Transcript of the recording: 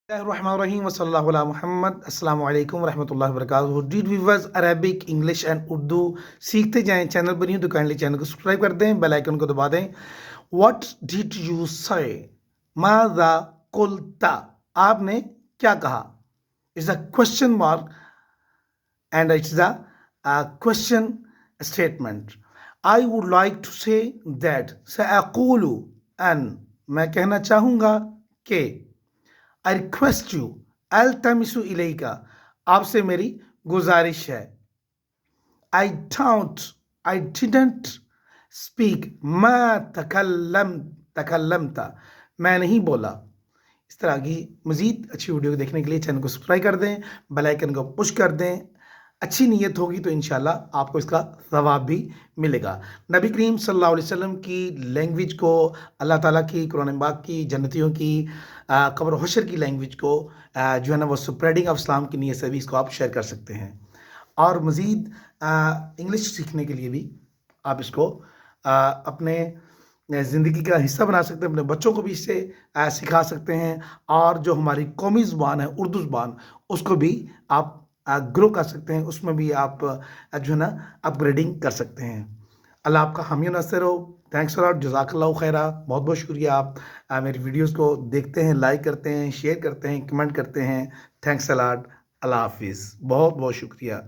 Bismillahirrahmanirrahim wa sallallahu ala Muhammad. Assalamu alaikum wa rahmatullahi wa barakatuh. Dear viewers, Arabic, English and Urdu सीखते जाएं. Channel पर नहीं हो तो काइंडली चैनल को सब्सक्राइब कर दें, बेल आइकन को दबा दें. What did you say? Maaza कुल्ता? आपने क्या कहा? It's a question mark and it's a question statement. I would like to say that سأقول أن मैं कहना चाहूँगा कि I request you अल्तमिसु इलेका आपसे मेरी गुजारिश है. I didn't speak ما तकल्लमता मैं नहीं बोला. इस तरह की मज़ीद अच्छी वीडियो को देखने के लिए चैनल को सब्सक्राइब कर दें, बेल आइकन को पुश कर दें. अच्छी नीयत होगी तो इंशाल्लाह आपको इसका सवाब भी मिलेगा. नबी करीम सल्लल्लाहु अलैहि वसल्लम की लैंग्वेज को, अल्लाह ताला की, कुरान पाक की, जन्नतियों की, कब्र और हशर की लैंग्वेज को जो है ना वो स्प्रेडिंग ऑफ इस्लाम की नीयत से भी इसको आप शेयर कर सकते हैं. और मज़ीद इंग्लिश सीखने के लिए भी आप इसको अपने ज़िंदगी का हिस्सा बना सकते हैं, अपने बच्चों को भी इससे सिखा सकते हैं. और जो हमारी कौमी ज़ुबान है उर्दू ज़ुबान, उसको भी आप ग्रो कर सकते हैं, उसमें भी आप जो है ना अपग्रेडिंग कर सकते हैं. अल्लाह आपका हामी नासिर हो. थैंक्स अलॉट, जज़ाकल्लाहु खैरा. बहुत बहुत शुक्रिया. आप मेरी वीडियोस को देखते हैं, लाइक करते हैं, शेयर करते हैं, कमेंट करते हैं. Thanks a lot. अल्लाह हाफिज़. बहुत बहुत शुक्रिया.